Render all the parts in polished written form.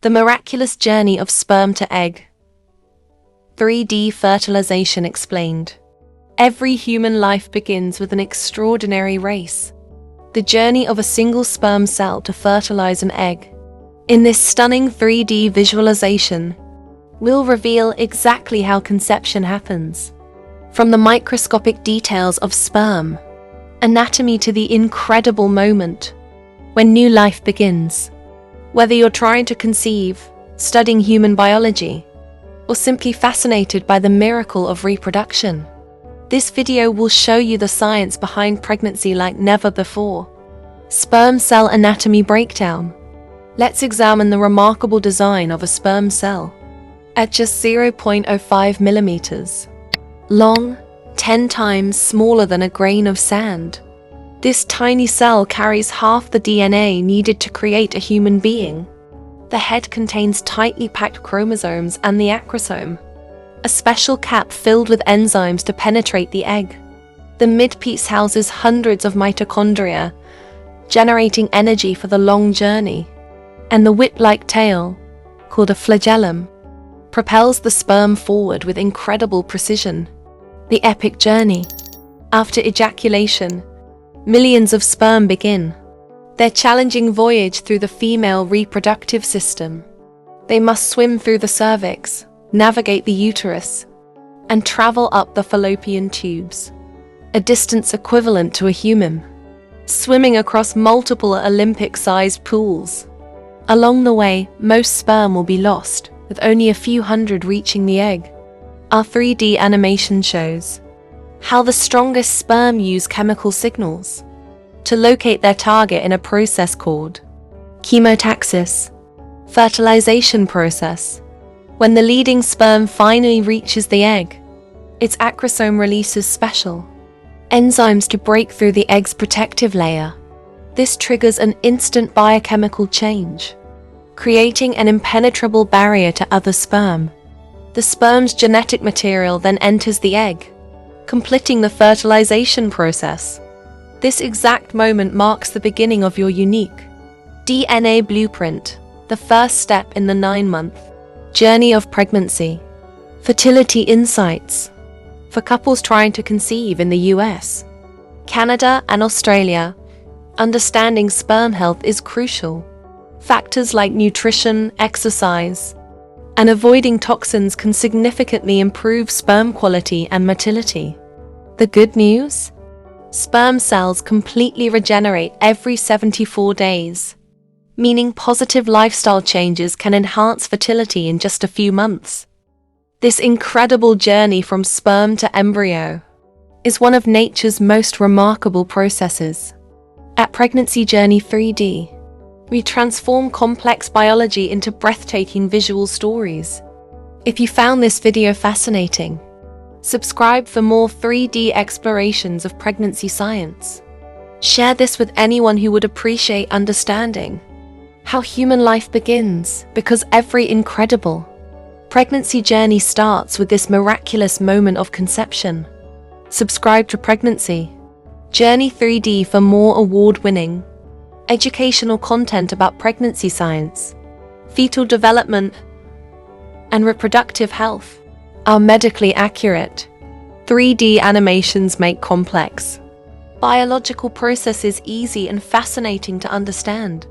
The miraculous journey of sperm to egg. 3D fertilization explained. Every human life begins with an extraordinary race. The journey of a single sperm cell to fertilize an egg. In this stunning 3D visualization, we'll reveal exactly how conception happens. From the microscopic details of sperm anatomy to the incredible moment when new life begins. Whether you're trying to conceive, studying human biology, or simply fascinated by the miracle of reproduction, this video will show you the science behind pregnancy like never before. Sperm cell anatomy breakdown. Let's examine the remarkable design of a sperm cell. At just 0.05 millimeters long, 10 times smaller than a grain of sand, this tiny cell carries half the DNA needed to create a human being. The head contains tightly packed chromosomes and the acrosome, a special cap filled with enzymes to penetrate the egg. The midpiece houses hundreds of mitochondria, generating energy for the long journey. And the whip-like tail, called a flagellum, propels the sperm forward with incredible precision. The epic journey. After ejaculation, millions of sperm begin their challenging voyage through the female reproductive system. They must swim through the cervix, navigate the uterus, and travel up the fallopian tubes, a distance equivalent to a human, swimming across multiple Olympic-sized pools. Along the way, most sperm will be lost, with only a few hundred reaching the egg. Our 3D animation shows how the strongest sperm use chemical signals to locate their target in a process called chemotaxis, fertilization process. When the leading sperm finally reaches the egg, its acrosome releases special enzymes to break through the egg's protective layer. This triggers an instant biochemical change, creating an impenetrable barrier to other sperm. The sperm's genetic material then enters the egg, completing the fertilization process. This exact moment marks the beginning of your unique DNA blueprint, the first step in the 9-month journey of pregnancy. Fertility insights. For couples trying to conceive in the US, Canada, and Australia, understanding sperm health is crucial. Factors like nutrition, exercise, and avoiding toxins can significantly improve sperm quality and motility. The good news? Sperm cells completely regenerate every 74 days, meaning positive lifestyle changes can enhance fertility in just a few months. This incredible journey from sperm to embryo is one of nature's most remarkable processes. At Pregnancy Journey 3D, we transform complex biology into breathtaking visual stories. If you found this video fascinating, subscribe for more 3D explorations of pregnancy science. Share this with anyone who would appreciate understanding how human life begins, because every incredible pregnancy journey starts with this miraculous moment of conception. Subscribe to Pregnancy Journey 3D for more award-winning educational content about pregnancy science, fetal development, and reproductive health. Our medically accurate 3D animations make complex biological processes easy and fascinating to understand.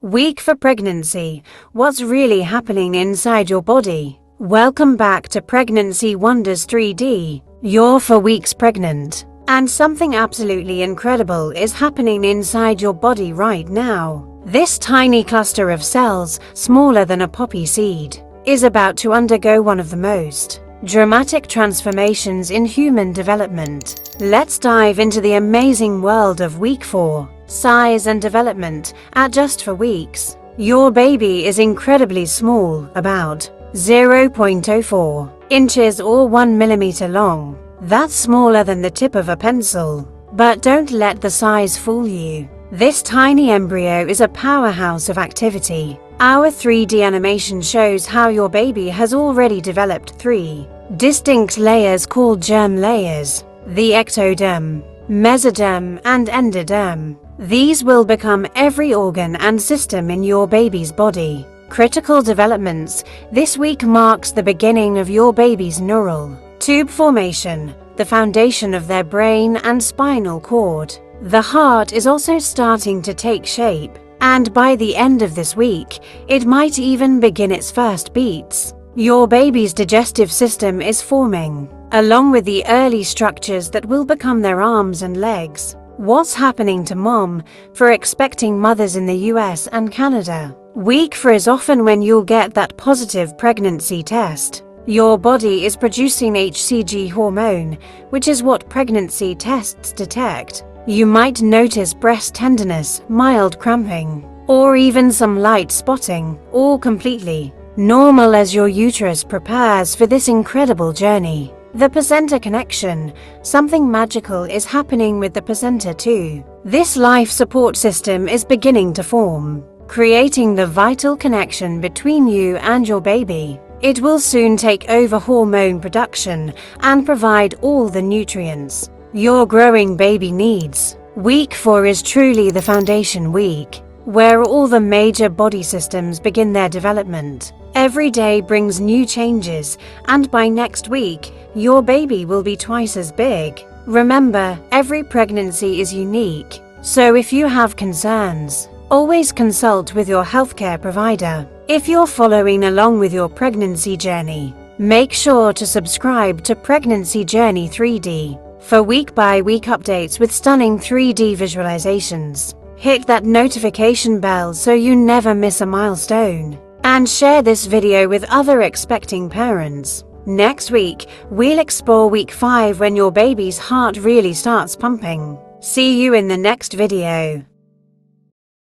Week for pregnancy. What's really happening inside your body? Welcome back to Pregnancy Wonders 3D. You're 4 weeks pregnant, and something absolutely incredible is happening inside your body right now. This tiny cluster of cells, smaller than a poppy seed, is about to undergo one of the most dramatic transformations in human development. Let's dive into the amazing world of week 4. Size and development. At just 4 weeks, your baby is incredibly small, about 0.04 inches or 1 millimeter long. That's smaller than the tip of a pencil. But don't let the size fool you. This tiny embryo is a powerhouse of activity. Our 3D animation shows how your baby has already developed 3 distinct layers called germ layers: the ectoderm, mesoderm, and endoderm. These will become every organ and system in your baby's body. Critical developments. This week marks the beginning of your baby's neural tube formation, the foundation of their brain and spinal cord. The heart is also starting to take shape, and by the end of this week, it might even begin its first beats. Your baby's digestive system is forming, along with the early structures that will become their arms and legs. What's happening to mom? For expecting mothers in the US and Canada, week 4 is often when you'll get that positive pregnancy test. Your body is producing HCG hormone, which is what pregnancy tests detect. You might notice breast tenderness, mild cramping, or even some light spotting, all completely normal as your uterus prepares for this incredible journey. The placenta connection. Something magical is happening with the placenta too. This life support system is beginning to form, creating the vital connection between you and your baby. It will soon take over hormone production and provide all the nutrients your growing baby needs. Week 4 is truly the foundation week, where all the major body systems begin their development. Every day brings new changes, and by next week, your baby will be twice as big. Remember, every pregnancy is unique, so if you have concerns, always consult with your healthcare provider. If you're following along with your pregnancy journey, make sure to subscribe to Pregnancy Journey 3D for week-by-week updates with stunning 3D visualizations. Hit that notification bell so you never miss a milestone. And share this video with other expecting parents. Next week, we'll explore week 5 when your baby's heart really starts pumping. See you in the next video.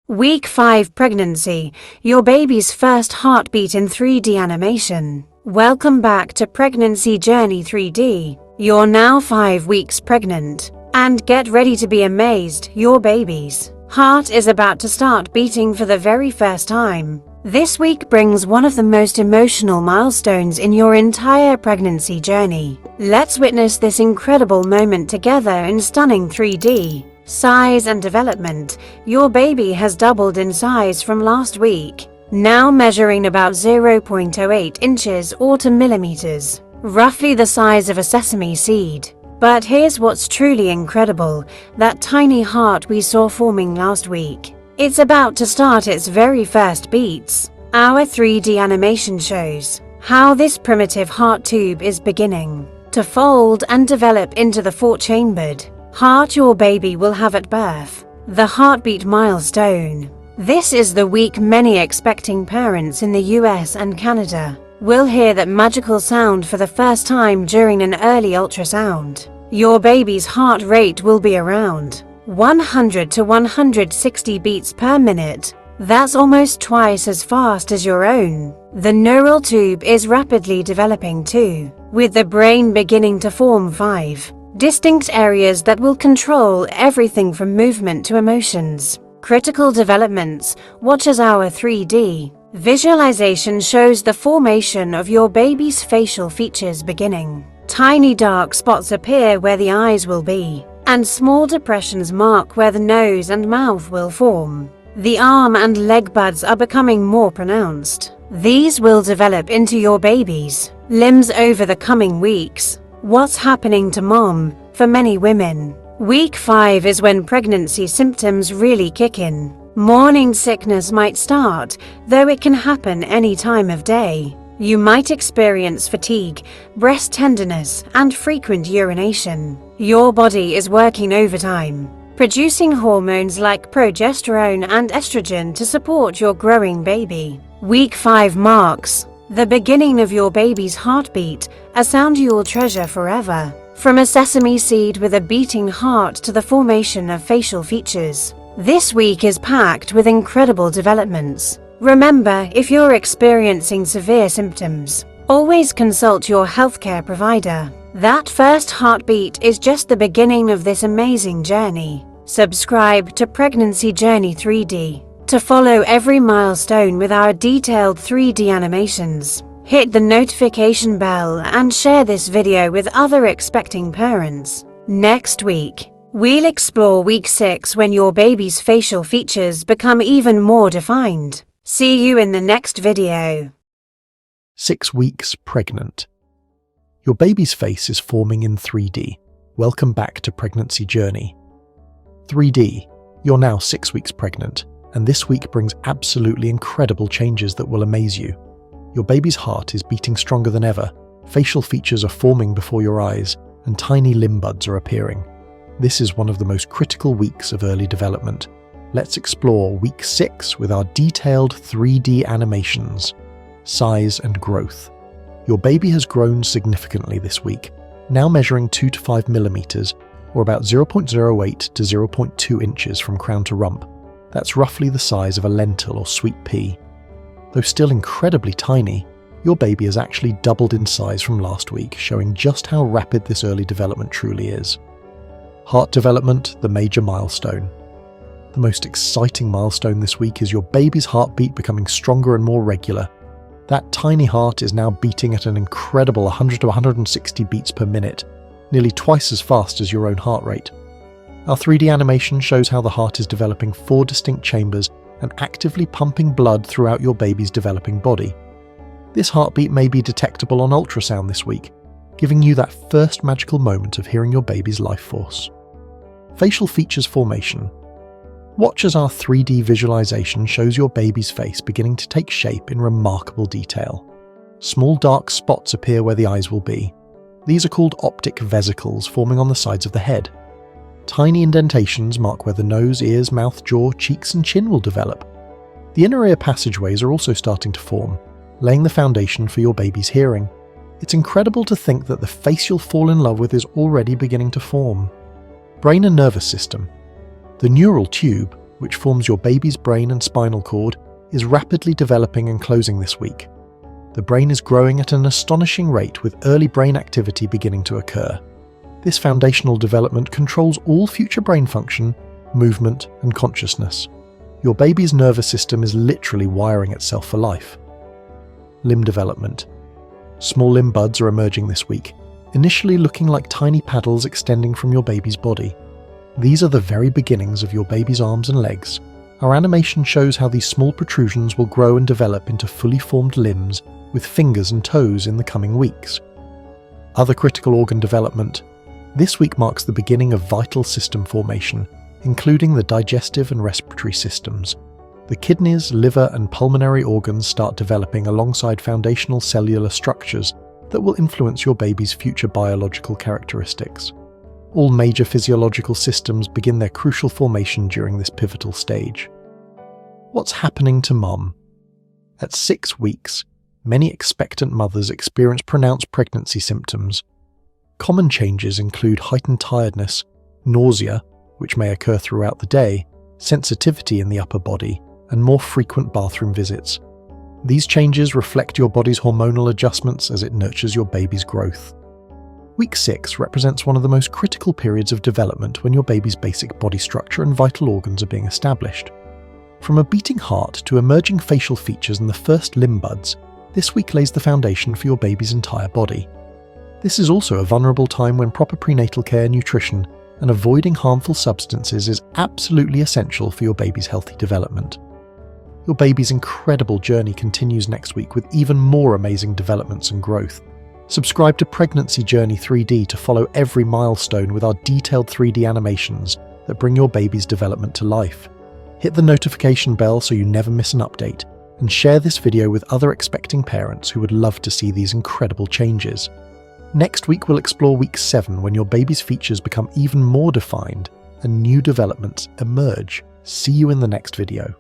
Week 5 Pregnancy, your baby's first heartbeat in 3D animation. Welcome back to Pregnancy Journey 3D. You're now 5 weeks pregnant. And get ready to be amazed, your baby's heart is about to start beating for the very first time. This week brings one of the most emotional milestones in your entire pregnancy journey. Let's witness this incredible moment together in stunning 3D. Size and development. Your baby has doubled in size from last week, now measuring about 0.08 inches or 2 millimeters, roughly the size of a sesame seed. But here's what's truly incredible, that tiny heart we saw forming last week. It's about to start its very first beats. Our 3D animation shows how this primitive heart tube is beginning to fold and develop into the 4-chambered heart your baby will have at birth. The heartbeat milestone. This is the week many expecting parents in the US and Canada will hear that magical sound for the first time during an early ultrasound. Your baby's heart rate will be around 100 to 160 beats per minute. That's almost twice as fast as your own. The neural tube is rapidly developing too, with the brain beginning to form 5 distinct areas that will control everything from movement to emotions. Critical developments. Watch as our 3D visualization shows the formation of your baby's facial features beginning. Tiny dark spots appear where the eyes will be, and small depressions mark where the nose and mouth will form. The arm and leg buds are becoming more pronounced. These will develop into your baby's limbs over the coming weeks. What's happening to mom? For many women, week 5 is when pregnancy symptoms really kick in. Morning sickness might start, though it can happen any time of day. You might experience fatigue, breast tenderness, and frequent urination. Your body is working overtime, producing hormones like progesterone and estrogen to support your growing baby. Week 5 marks the beginning of your baby's heartbeat, a sound you'll treasure forever. From a sesame seed with a beating heart to the formation of facial features, this week is packed with incredible developments. Remember, if you're experiencing severe symptoms, always consult your healthcare provider. That first heartbeat is just the beginning of this amazing journey. Subscribe to Pregnancy Journey 3D to follow every milestone with our detailed 3D animations. Hit the notification bell and share this video with other expecting parents. Next week, we'll explore week 6 when your baby's facial features become even more defined. See you in the next video. 6 weeks pregnant. Your baby's face is forming in 3D. Welcome back to Pregnancy Journey. 3D, you're now 6 weeks pregnant, and this week brings absolutely incredible changes that will amaze you. Your baby's heart is beating stronger than ever, facial features are forming before your eyes, and tiny limb buds are appearing. This is one of the most critical weeks of early development. Let's explore week 6 with our detailed 3D animations. Size and growth. Your baby has grown significantly this week, now measuring 2 to 5 millimeters, or about 0.08 to 0.2 inches from crown to rump. That's roughly the size of a lentil or sweet pea. Though still incredibly tiny, your baby has actually doubled in size from last week, showing just how rapid this early development truly is. Heart development, the major milestone. The most exciting milestone this week is your baby's heartbeat becoming stronger and more regular. That tiny heart is now beating at an incredible 100 to 160 beats per minute, nearly twice as fast as your own heart rate. Our 3D animation shows how the heart is developing 4 distinct chambers and actively pumping blood throughout your baby's developing body. This heartbeat may be detectable on ultrasound this week, giving you that first magical moment of hearing your baby's life force. Facial features formation. Watch as our 3D visualization shows your baby's face beginning to take shape in remarkable detail. Small dark spots appear where the eyes will be. These are called optic vesicles forming on the sides of the head. Tiny indentations mark where the nose, ears, mouth, jaw, cheeks and chin will develop. The inner ear passageways are also starting to form, laying the foundation for your baby's hearing. It's incredible to think that the face you'll fall in love with is already beginning to form. Brain and nervous system. The neural tube, which forms your baby's brain and spinal cord, is rapidly developing and closing this week. The brain is growing at an astonishing rate with early brain activity beginning to occur. This foundational development controls all future brain function, movement, and consciousness. Your baby's nervous system is literally wiring itself for life. Limb development. Small limb buds are emerging this week, initially looking like tiny paddles extending from your baby's body. These are the very beginnings of your baby's arms and legs. Our animation shows how these small protrusions will grow and develop into fully formed limbs with fingers and toes in the coming weeks. Other critical organ development. This week marks the beginning of vital system formation, including the digestive and respiratory systems. The kidneys, liver, and pulmonary organs start developing alongside foundational cellular structures that will influence your baby's future biological characteristics. All major physiological systems begin their crucial formation during this pivotal stage. What's happening to mom? At 6 weeks, many expectant mothers experience pronounced pregnancy symptoms. Common changes include heightened tiredness, nausea, which may occur throughout the day, sensitivity in the upper body, and more frequent bathroom visits. These changes reflect your body's hormonal adjustments as it nurtures your baby's growth. Week 6 represents one of the most critical periods of development when your baby's basic body structure and vital organs are being established. From a beating heart to emerging facial features and the first limb buds, this week lays the foundation for your baby's entire body. This is also a vulnerable time when proper prenatal care, nutrition, and avoiding harmful substances is absolutely essential for your baby's healthy development. Your baby's incredible journey continues next week with even more amazing developments and growth. Subscribe to Pregnancy Journey 3D to follow every milestone with our detailed 3D animations that bring your baby's development to life. Hit the notification bell so you never miss an update, and share this video with other expecting parents who would love to see these incredible changes. Next week we'll explore week 7 when your baby's features become even more defined and new developments emerge. See you in the next video.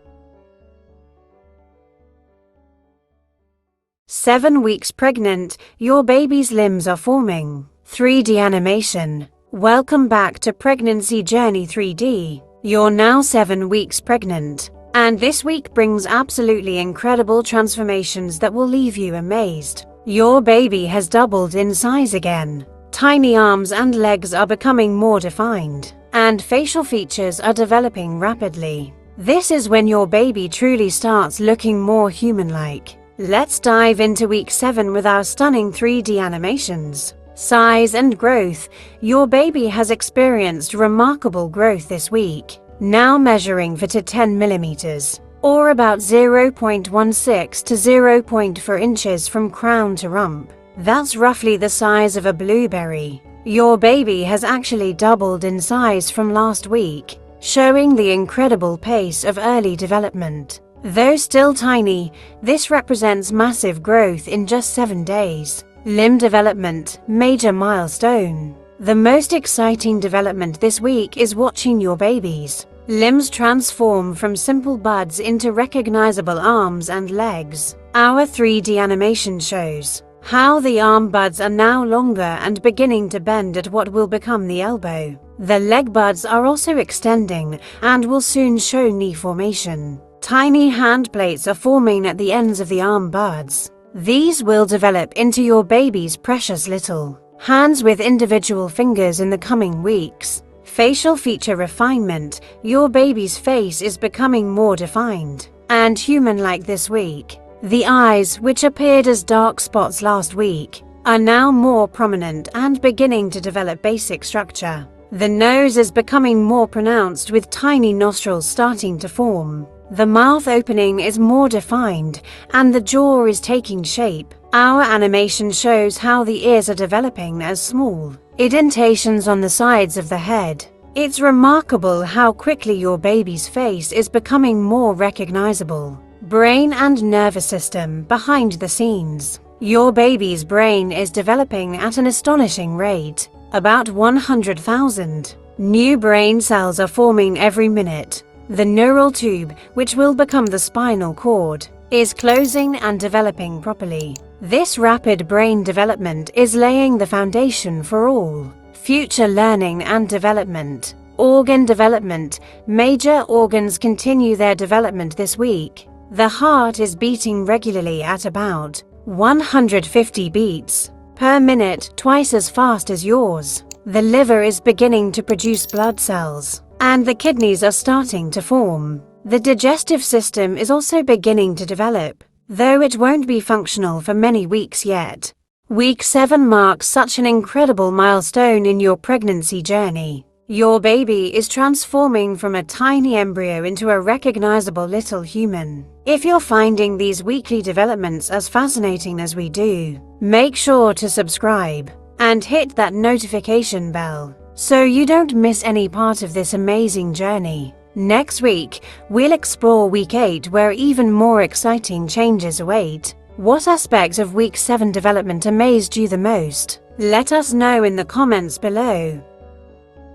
7 weeks pregnant, your baby's limbs are forming. 3D animation. Welcome back to Pregnancy Journey 3D. You're now 7 weeks pregnant, and this week brings absolutely incredible transformations that will leave you amazed. Your baby has doubled in size again. Tiny arms and legs are becoming more defined, and facial features are developing rapidly. This is when your baby truly starts looking more human-like. Let's dive into week 7 with our stunning 3D animations. Size and growth. Your baby has experienced remarkable growth this week, now measuring 4 to 10 millimeters, or about 0.16 to 0.4 inches from crown to rump. That's roughly the size of a blueberry. Your baby has actually doubled in size from last week, showing the incredible pace of early development. Though still tiny, this represents massive growth in just 7 days. Limb development, major milestone. The most exciting development this week is watching your babies. Limbs transform from simple buds into recognizable arms and legs. Our 3D animation shows how the arm buds are now longer and beginning to bend at what will become the elbow. The leg buds are also extending and will soon show knee formation. Tiny hand plates are forming at the ends of the arm buds. These will develop into your baby's precious little hands with individual fingers in the coming weeks. Facial feature refinement. Your baby's face is becoming more defined and human-like this week. The eyes, which appeared as dark spots last week, are now more prominent and beginning to develop basic structure. The nose is becoming more pronounced with tiny nostrils starting to form. The mouth opening is more defined and the jaw is taking shape. Our animation shows how the ears are developing as small indentations on the sides of the head. It's remarkable how quickly your baby's face is becoming more recognizable. Brain and nervous system behind the scenes. Your baby's brain is developing at an astonishing rate, about 100,000. New brain cells are forming every minute. The neural tube, which will become the spinal cord, is closing and developing properly. This rapid brain development is laying the foundation for all future learning and development. Organ development. Major organs continue their development this week. The heart is beating regularly at about 150 beats per minute, twice as fast as yours. The liver is beginning to produce blood cells, and the kidneys are starting to form. The digestive system is also beginning to develop, though it won't be functional for many weeks yet. Week 7 marks such an incredible milestone in your pregnancy journey. Your baby is transforming from a tiny embryo into a recognizable little human. If you're finding these weekly developments as fascinating as we do, make sure to subscribe and hit that notification bell so you don't miss any part of this amazing journey. Next week, we'll explore week 8, where even more exciting changes await. What aspect of week 7 development amazed you the most? Let us know in the comments below.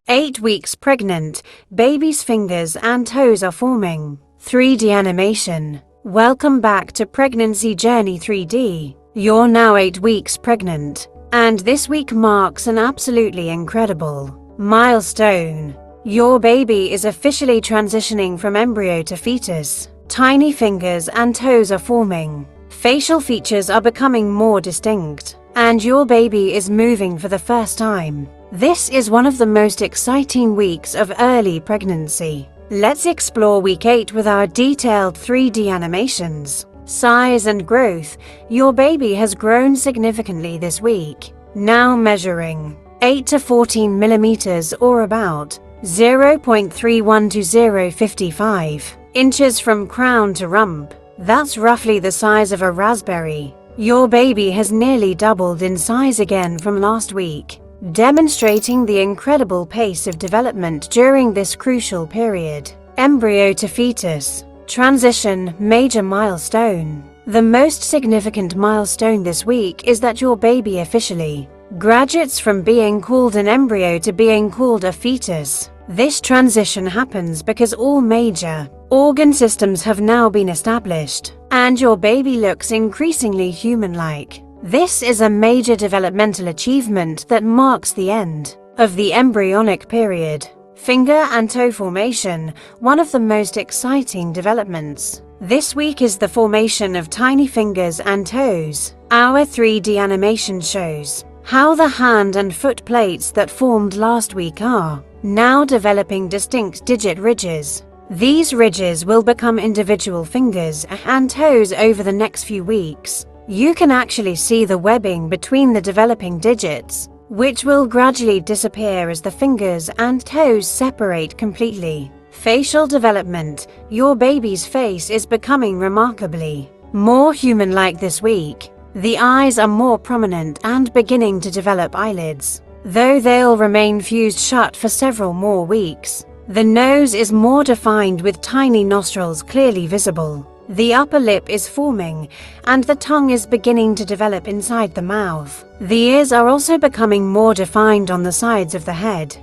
8 weeks pregnant, baby's fingers and toes are forming. 3D animation. Welcome back to Pregnancy Journey 3D. You're now 8 weeks pregnant, and this week marks an absolutely incredible milestone. Your baby is officially transitioning from embryo to fetus. Tiny fingers and toes are forming. Facial features are becoming more distinct, and your baby is moving for the first time. This is one of the most exciting weeks of early pregnancy. Let's explore week 8 with our detailed 3D animations. Size and growth. Your baby has grown significantly this week, now measuring 8 to 14 millimeters, or about 0.31 to 0.55 inches from crown to rump. That's roughly the size of a raspberry. Your baby has nearly doubled in size again from last week, demonstrating the incredible pace of development during this crucial period. Embryo to fetus. Transition, major milestone. The most significant milestone this week is that your baby officially graduates from being called an embryo to being called a fetus. This transition happens because all major organ systems have now been established, and your baby looks increasingly human-like. This is a major developmental achievement that marks the end of the embryonic period. Finger and toe formation, one of the most exciting developments this week is the formation of tiny fingers and toes. Our 3D animation shows how the hand and foot plates that formed last week are now developing distinct digit ridges. These ridges will become individual fingers and toes over the next few weeks. You can actually see the webbing between the developing digits, which will gradually disappear as the fingers and toes separate completely. Facial development. Your baby's face is becoming remarkably more human-like this week. The eyes are more prominent and beginning to develop eyelids, though they'll remain fused shut for several more weeks. The nose is more defined with tiny nostrils clearly visible. The upper lip is forming, and the tongue is beginning to develop inside the mouth. The ears are also becoming more defined on the sides of the head.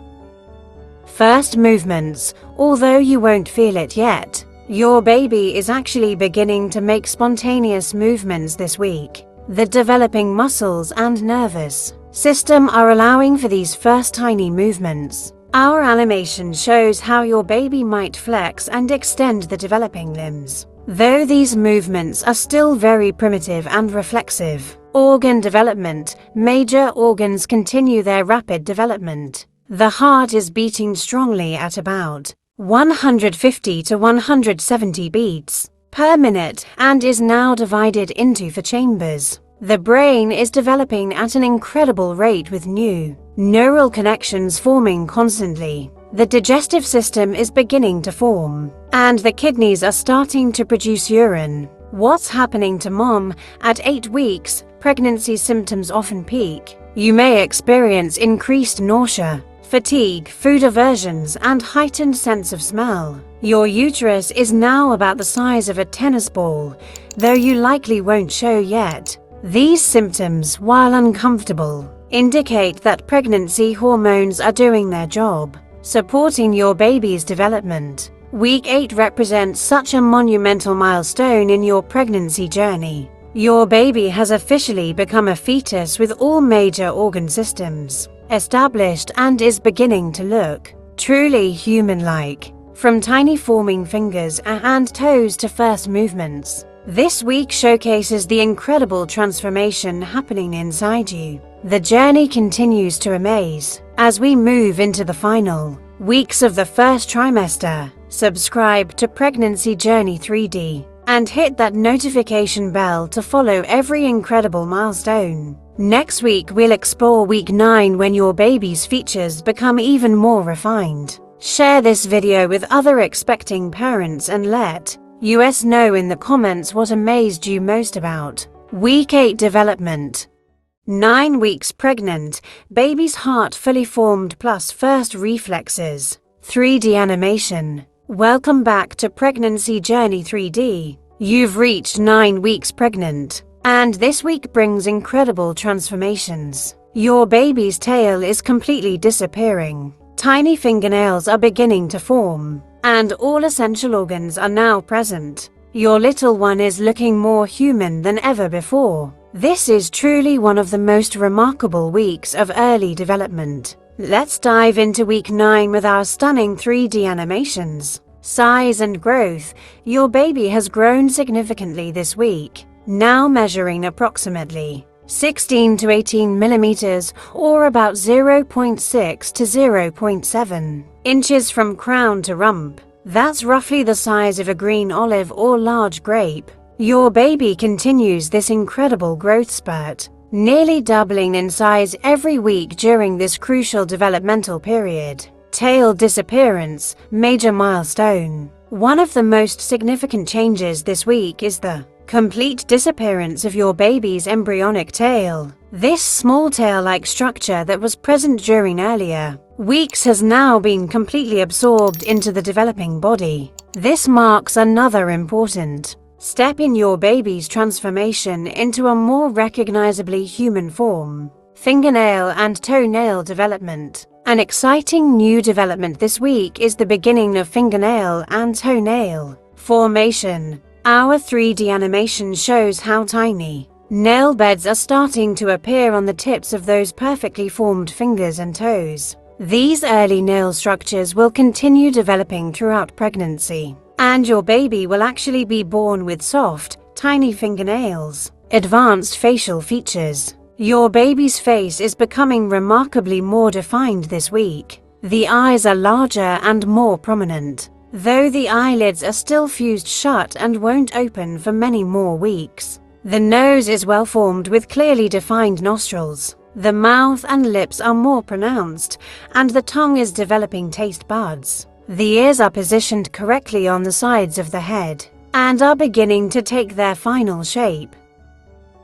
First movements. Although you won't feel it yet, your baby is actually beginning to make spontaneous movements this week. The developing muscles and nervous system are allowing for these first tiny movements. Our animation shows how your baby might flex and extend the developing limbs. Though these movements are still very primitive and reflexive. Organ development. Major organs continue their rapid development. The heart is beating strongly at about 150 to 170 beats per minute and is now divided into 4 chambers. The brain is developing at an incredible rate with new neural connections forming constantly. The digestive system is beginning to form, and the kidneys are starting to produce urine. What's happening to mom? At 8 weeks, pregnancy symptoms often peak. You may experience increased nausea, fatigue, food aversions, and heightened sense of smell. Your uterus is now about the size of a tennis ball, though you likely won't show yet. These symptoms, while uncomfortable, indicate that pregnancy hormones are doing their job, supporting your baby's development. Week 8 represents such a monumental milestone in your pregnancy journey. Your baby has officially become a fetus with all major organ systems established and is beginning to look truly human-like, from tiny forming fingers and toes to first movements. This week showcases the incredible transformation happening inside you. The journey continues to amaze as we move into the final weeks of the first trimester. Subscribe to Pregnancy Journey 3D and hit that notification bell to follow every incredible milestone. Next week we'll explore week 9 when your baby's features become even more refined. Share this video with other expecting parents and let us know in the comments what amazed you most about week 8 development. 9 weeks pregnant, baby's heart fully formed plus first reflexes. 3D animation. Welcome back to Pregnancy Journey 3D. You've reached 9 weeks pregnant, and this week brings incredible transformations. Your baby's tail is completely disappearing. Tiny fingernails are beginning to form, and all essential organs are now present. Your little one is looking more human than ever before. This is truly one of the most remarkable weeks of early development. Let's dive into week 9 with our stunning 3D animations. Size and growth. Your baby has grown significantly this week, now measuring approximately 16 to 18 millimeters, or about 0.6 to 0.7 inches from crown to rump. That's roughly the size of a green olive or large grape. Your baby continues this incredible growth spurt, nearly doubling in size every week during this crucial developmental period. Tail disappearance, major milestone. One of the most significant changes this week is the complete disappearance of your baby's embryonic tail. This small tail-like structure that was present during earlier weeks has now been completely absorbed into the developing body. This marks another important step in your baby's transformation into a more recognizably human form. Fingernail and toenail development. An exciting new development this week is the beginning of fingernail and toenail formation. Our 3D animation shows how tiny nail beds are starting to appear on the tips of those perfectly formed fingers and toes. These early nail structures will continue developing throughout pregnancy, and your baby will actually be born with soft, tiny fingernails. Advanced facial features. Your baby's face is becoming remarkably more defined this week. The eyes are larger and more prominent, though the eyelids are still fused shut and won't open for many more weeks. The nose is well formed with clearly defined nostrils. The mouth and lips are more pronounced, and the tongue is developing taste buds. The ears are positioned correctly on the sides of the head and are beginning to take their final shape.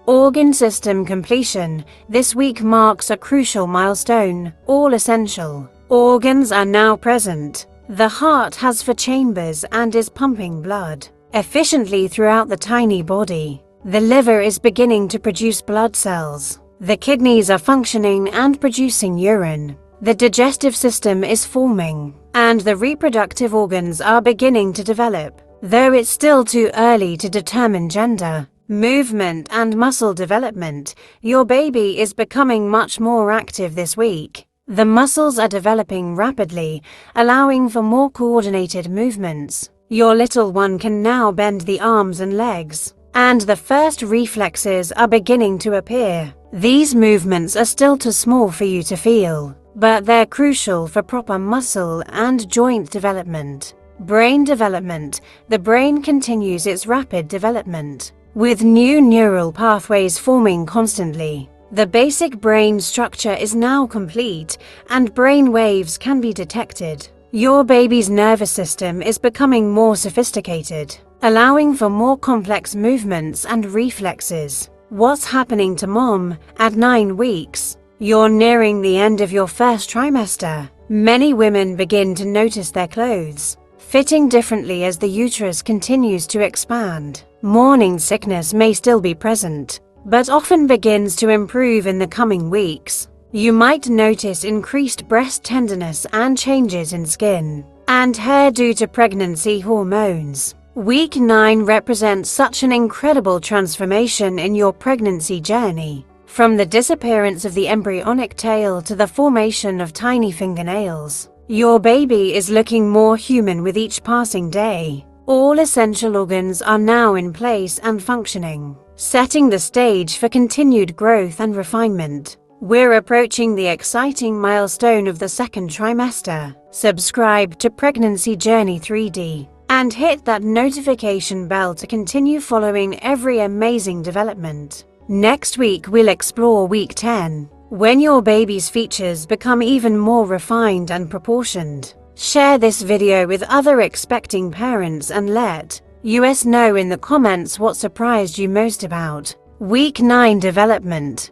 Organ system completion. This week marks a crucial milestone. All essential organs are now present. The heart has 4 chambers and is pumping blood efficiently throughout the tiny body. The liver is beginning to produce blood cells. The kidneys are functioning and producing urine. The digestive system is forming, and the reproductive organs are beginning to develop. Though it's still too early to determine gender, movement, and muscle development, your baby is becoming much more active this week. The muscles are developing rapidly, allowing for more coordinated movements. Your little one can now bend the arms and legs, and the first reflexes are beginning to appear. These movements are still too small for you to feel, but they're crucial for proper muscle and joint development. Brain development. The brain continues its rapid development, with new neural pathways forming constantly. The basic brain structure is now complete, and brain waves can be detected. Your baby's nervous system is becoming more sophisticated, allowing for more complex movements and reflexes. What's happening to mom at 9 weeks? You're nearing the end of your first trimester. Many women begin to notice their clothes fitting differently as the uterus continues to expand. Morning sickness may still be present, but often begins to improve in the coming weeks. You might notice increased breast tenderness and changes in skin and hair due to pregnancy hormones. Week 9 represents such an incredible transformation in your pregnancy journey. From the disappearance of the embryonic tail to the formation of tiny fingernails, your baby is looking more human with each passing day. All essential organs are now in place and functioning, setting the stage for continued growth and refinement. We're approaching the exciting milestone of the 2nd trimester. Subscribe to Pregnancy Journey 3D and hit that notification bell to continue following every amazing development. Next week we'll explore week 10, when your baby's features become even more refined and proportioned. Share this video with other expecting parents and let us know in the comments what surprised you most about week 9 development.